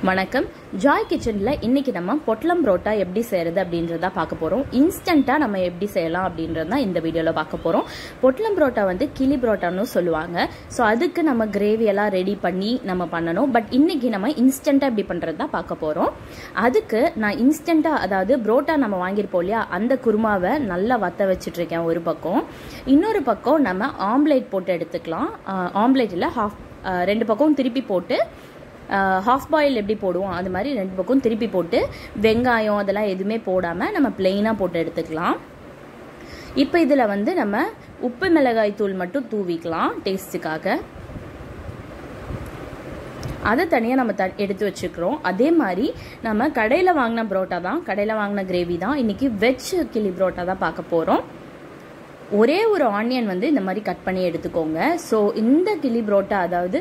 வணக்கம் ஜாய் கிச்சன்ல இன்னைக்கு நம்ம பொட்டலம் பரோட்டா எப்படி செய்யறது அப்படின்றத பார்க்க போறோம். இன்ஸ்டன்ட்டா நம்ம எப்படி செய்யலாம் அப்படின்றத இந்த வீடியோல பார்க்க போறோம். பொட்டலம் பரோட்டா வந்து கிளி பரோட்டான்னு சொல்லுவாங்க. ஸோ அதுக்கு நம்ம கிரேவி எல்லாம் ரெடி பண்ணி நம்ம பண்ணணும். பட் இன்னைக்கு நம்ம இன்ஸ்டன்ட்டா எப்படி பண்றதா பார்க்க போறோம். அதுக்கு நான் இன்ஸ்டன்ட்டா அதாவது பரோட்டா நம்ம வாங்கியிருப்போம் இல்லையா, அந்த குருமாவை நல்லா வத்த வச்சுட்டு இருக்கேன் ஒரு பக்கம். இன்னொரு பக்கம் நம்ம ஆம்லேட் போட்டு எடுத்துக்கலாம். ஆம்லேட் இல்லை, ரெண்டு பக்கம் திருப்பி போட்டு ஹாஃப் பாயில் எப்படி போடுவோம் அது மாதிரி ரெண்டு பக்கம் திருப்பி போட்டு வெங்காயம் அதெல்லாம் எதுவுமே போடாமல் நம்ம பிளெயினாக போட்டு எடுத்துக்கலாம். இப்போ இதில் வந்து நம்ம உப்பு மிளகாய் தூள் மட்டும் தூவிக்கலாம் டேஸ்ட்டுக்காக. அதை தனியாக நம்ம எடுத்து வச்சுக்கிறோம். அதே மாதிரி நம்ம கடையில் வாங்கின பரோட்டா தான், கடையில் வாங்கின கிரேவி தான். இன்றைக்கி வெஜ் கிளி பரோட்டா தான் பார்க்க போகிறோம். ஒரே ஒரு ஆனியன் வந்து இந்த மாதிரி கட் பண்ணி எடுத்துக்கோங்க. ஸோ இந்த கிளி பரோட்டா அதாவது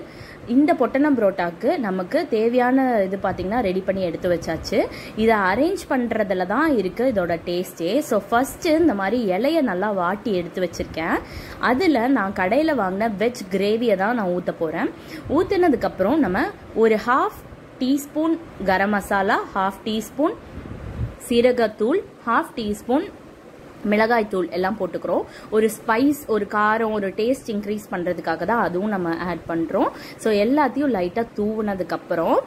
இந்த பொட்டலம் பரோட்டாக்கு நமக்கு தேவையான இது பார்த்திங்கன்னா ரெடி பண்ணி எடுத்து வச்சாச்சு. இதை அரேஞ்ச் பண்ணுறதுல தான் இருக்குது இதோட டேஸ்ட்டே. ஸோ ஃபஸ்ட்டு இந்த மாதிரி இலையை நல்லா வாட்டி எடுத்து வச்சுருக்கேன். அதில் நான் கடையில் வாங்கின வெஜ் கிரேவியை தான் நான் ஊற்ற போகிறேன். ஊற்றினதுக்கப்புறம் நம்ம ஒரு 1/2 டீஸ்பூன் கரம் மசாலா, 1/2 டீஸ்பூன் சீரகத்தூள், 1/2 டீஸ்பூன் மிளகாய் தூள் எல்லாம் போட்டுக்கிறோம். ஒரு ஸ்பைஸ், ஒரு காரம், ஒரு டேஸ்ட் இன்க்ரீஸ் பண்ணுறதுக்காக தான் அதுவும் நம்ம ஆட் பண்ணுறோம். ஸோ எல்லாத்தையும் லைட்டாக தூவுனதுக்கப்புறம்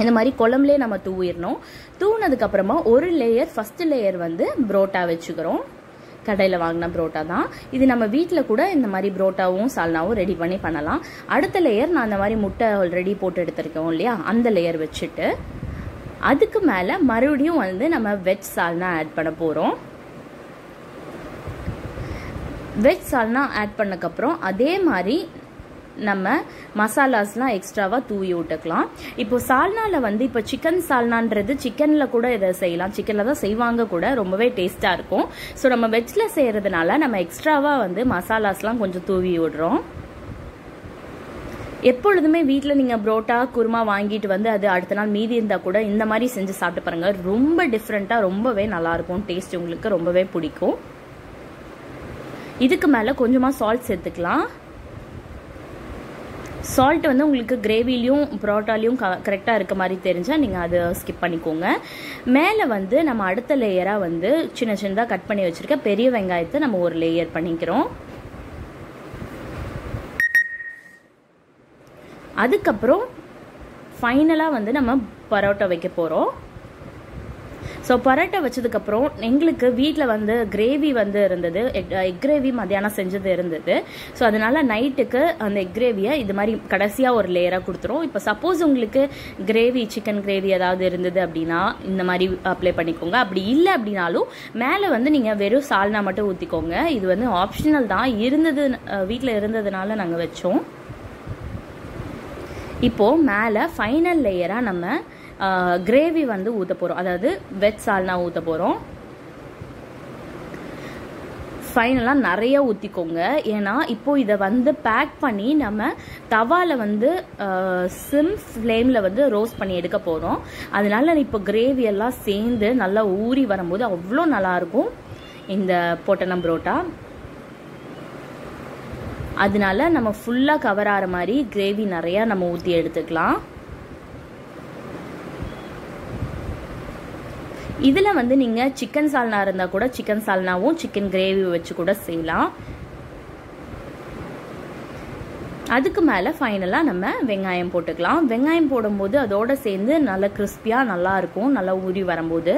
இந்த மாதிரி குழம்புலேயே நம்ம தூவிடணும். தூவுனதுக்கப்புறமா ஒரு லேயர், ஃபஸ்ட்டு லேயர் வந்து பரோட்டா வச்சுக்கிறோம். கடையில் வாங்கின பரோட்டா தான் இது. நம்ம வீட்டில் கூட இந்த மாதிரி பரோட்டாவும் சால்னாவும் ரெடி பண்ணி பண்ணலாம். அடுத்த லேயர் நான் அந்த மாதிரி முட்டை ஆல்ரெடி போட்டு எடுத்துருக்கோம் இல்லையா, அந்த லேயர் வச்சுட்டு அதுக்கு மேலே மறுபடியும் வந்து நம்ம வெஜ் சால்னா ஆட் பண்ண போகிறோம். வெஜ் சால்னா ஆட் பண்ணக்கப்புறம் அதே மாதிரி நம்ம மசாலாஸ்லாம் எக்ஸ்ட்ராவாக தூவி விட்டுக்கலாம். இப்போ சால்னாவில் வந்து இப்போ சிக்கன் சால்னான்றது சிக்கனில் கூட இதை செய்யலாம், சிக்கனில் தான் செய்வாங்க கூட, ரொம்பவே டேஸ்ட்டாக இருக்கும். ஸோ நம்ம வெஜ்ஜில் செய்கிறதுனால நம்ம எக்ஸ்ட்ராவாக வந்து மசாலாஸ்லாம் கொஞ்சம் தூவி விடுறோம். எப்பொழுதுமே வீட்டில் நீங்கள் பரோட்டா குருமா வாங்கிட்டு வந்து அது அடுத்த நாள் மீதி இருந்தால் கூட இந்த மாதிரி செஞ்சு சாப்பிட்டு பாருங்கள். ரொம்ப டிஃப்ரெண்ட்டாக ரொம்பவே நல்லாயிருக்கும். டேஸ்ட் உங்களுக்கு ரொம்பவே பிடிக்கும். இதுக்கு மேலே கொஞ்சமாக சால்ட் சேர்த்துக்கலாம். சால்ட் வந்து உங்களுக்கு கிரேவிலையும் பரோட்டாலையும் கரெக்டாக இருக்க மாதிரி தெரிஞ்சால் நீங்கள் அதை ஸ்கிப் பண்ணிக்கோங்க. மேலே வந்து நம்ம அடுத்த லேயராக வந்து சின்ன சின்னதாக கட் பண்ணி வச்சுருக்க பெரிய வெங்காயத்தை நம்ம ஒரு லேயர் பண்ணிக்கிறோம். அதுக்கப்புறம் ஃபைனலாக வந்து நம்ம பரோட்டா வைக்க போகிறோம். ஸோ பரோட்டா வச்சதுக்கப்புறம் எங்களுக்கு வீட்டில் வந்து கிரேவி வந்து இருந்தது, எக் கிரேவி மத்தியானம் செஞ்சது இருந்தது. ஸோ அதனால் நைட்டுக்கு அந்த எக் கிரேவியை இது மாதிரி கடைசியாக ஒரு லேயராக கொடுத்துரும். இப்போ சப்போஸ் உங்களுக்கு கிரேவி, சிக்கன் கிரேவி ஏதாவது இருந்தது அப்படின்னா இந்த மாதிரி அப்ளை பண்ணிக்கோங்க. அப்படி இல்லை அப்படின்னாலும் மேலே வந்து நீங்கள் வெறும் சால்னா மட்டும் ஊற்றிக்கோங்க. இது வந்து ஆப்ஷனல் தான், இருந்தது வீட்டில் இருந்ததுனால நாங்கள் வச்சோம். இப்போது மேலே ஃபைனல் லேயராக நம்ம கிரேவி வந்து ஊற்ற போகிறோம், அதாவது வெஜ் சால்னா ஊற்ற போகிறோம். ஃபைனலாக நிறைய ஊற்றிக்கோங்க. ஏன்னா இப்போது இதை வந்து பேக் பண்ணி நம்ம தவாவில் வந்து சிம் ஃப்ளேமில் வந்து ரோஸ்ட் பண்ணி எடுக்க போகிறோம். அதனால இப்போ கிரேவி எல்லாம் சேர்ந்து நல்லா ஊறி வரும்போது அவ்வளோ நல்லாயிருக்கும் இந்த பொட்டலம் பரோட்டா. அதனால நம்ம ஃபுல்லாக கவர் ஆகிற மாதிரி கிரேவி நிறையா நம்ம ஊற்றி எடுத்துக்கலாம். இதில் வந்து நீங்கள் சிக்கன் சால்னா இருந்தால் கூட சிக்கன் சால்னாவும் சிக்கன் கிரேவி வச்சு கூட செய்யலாம். அதுக்கு மேலே ஃபைனலாக நம்ம வெங்காயம் போட்டுக்கலாம். வெங்காயம் போடும்போது அதோடு சேர்ந்து நல்லா கிறிஸ்பியாக நல்லாயிருக்கும், நல்லா ஊறி வரும்போது.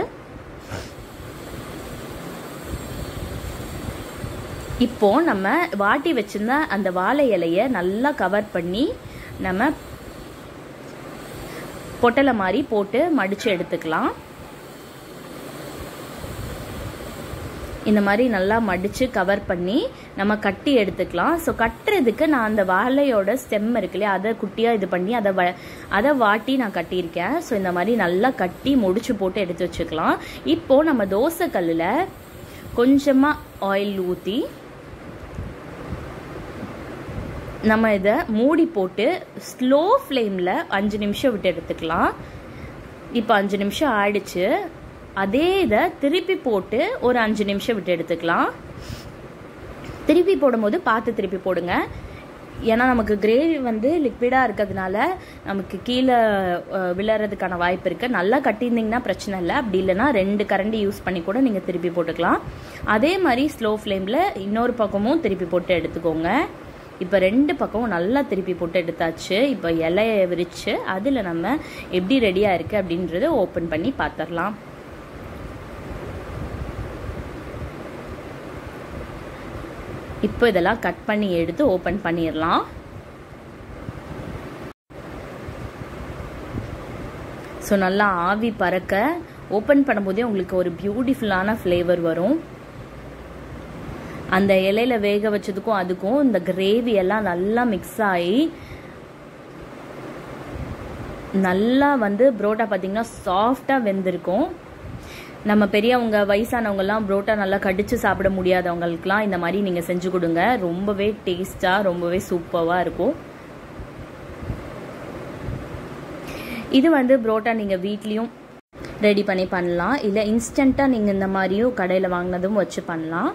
இப்போ நம்ம வாட்டி வச்சிருந்த அந்த வாழை இலையை நல்லா கவர் பண்ணி நம்ம பொட்டலை மாதிரி போட்டு மடித்து எடுத்துக்கலாம். இந்த மாதிரி நல்லா மடித்து கவர் பண்ணி நம்ம கட்டி எடுத்துக்கலாம். ஸோ கட்டுறதுக்கு நான் அந்த வாழையோட ஸ்டெம் இருக்கு இல்லையா, அதை குட்டியாக இது பண்ணி அதை வாட்டி நான் கட்டியிருக்கேன். ஸோ இந்த மாதிரி நல்லா கட்டி முடிச்சு போட்டு எடுத்து வச்சுக்கலாம். இப்போது நம்ம தோசை கல்லில் கொஞ்சமாக ஆயில் ஊற்றி நம்ம இதை மூடி போட்டு ஸ்லோ ஃப்ளேமில் 5 நிமிஷம் விட்டு எடுத்துக்கலாம். இப்போ 5 நிமிஷம் ஆயிடுச்சு. அதே இதை திருப்பி போட்டு ஒரு 5 நிமிஷம் விட்டு எடுத்துக்கலாம். திருப்பி போடும்போது பார்த்து திருப்பி போடுங்க. ஏன்னா நமக்கு கிரேவி வந்து லிக்விடாக இருக்கிறதுனால நமக்கு கீழே விழறதுக்கான வாய்ப்பு இருக்குது. நல்லா கட்டியிருந்தீங்கன்னா பிரச்சனை இல்லை, அப்படி இல்லைனா 2 கரண்டி யூஸ் பண்ணி கூட நீங்கள் திருப்பி போட்டுக்கலாம். அதே மாதிரி ஸ்லோ ஃப்ளேமில் இன்னொரு பக்கமும் திருப்பி போட்டு எடுத்துக்கோங்க. இப்போ 2 பக்கமும் நல்லா திருப்பி போட்டு எடுத்தாச்சு. இப்போ இலையை விரித்து அதில் நம்ம எப்படி ரெடியாக இருக்குது அப்படின்றத ஓப்பன் பண்ணி பார்த்துடலாம். இப்போ இதெல்லாம் கட் பண்ணி எடுத்து ஓப்பன் பண்ணிடலாம். ஸோ நல்லா ஆவி பறக்க ஓப்பன் பண்ணும்போதே உங்களுக்கு ஒரு பியூட்டிஃபுல்லான ஃப்ளேவர் வரும். அந்த இலையில வேக வச்சதுக்கும் அதுக்கும் இந்த கிரேவி எல்லாம் நல்லா மிக்ஸ் ஆகி நல்லா வந்து புரோட்டா பார்த்தீங்கன்னா சாஃப்டாக வெந்திருக்கும். நம்ம பெரியவங்க வயசானவங்கலாம் புரோட்டா நல்லா கடிச்சு சாப்பிட முடியாதவங்களுக்குலாம் இந்த மாதிரி நீங்கள் செஞ்சு கொடுங்க. ரொம்பவே டேஸ்டாக ரொம்பவே சூப்பராக இருக்கும். இது வந்து புரோட்டா நீங்கள் வீட்லேயும் ரெடி பண்ணி பண்ணலாம், இல்லை இன்ஸ்டண்ட்டாக நீங்கள் இந்த மாதிரியும் கடையில் வாங்கினதும் வச்சு பண்ணலாம்.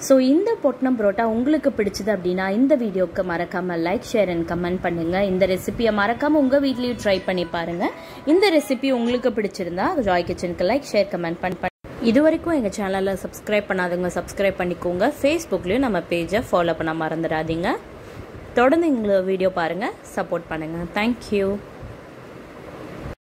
ஸோ இந்த பொட்டலம் புரோட்டா உங்களுக்கு பிடிச்சது அப்படின்னா இந்த வீடியோவுக்கு மறக்காமல் லைக், ஷேர் அண்ட் கமெண்ட் பண்ணுங்கள். இந்த ரெசிபியை மறக்காமல் உங்கள் வீட்லேயும் ட்ரை பண்ணி பாருங்கள். இந்த ரெசிபி உங்களுக்கு பிடிச்சிருந்தா ஜாய் கிச்சனுக்கு லைக், ஷேர், கமெண்ட் பண்ண இது வரைக்கும் எங்கள் சேனலில் சப்ஸ்கிரைப் பண்ணாதவங்க சப்ஸ்கிரைப் பண்ணிக்கோங்க. ஃபேஸ்புக்லேயும் நம்ம பேஜை ஃபாலோ பண்ண மறந்துடாதீங்க. தொடர்ந்து எங்களை வீடியோ பாருங்கள், சப்போர்ட் பண்ணுங்கள். தேங்க்யூ.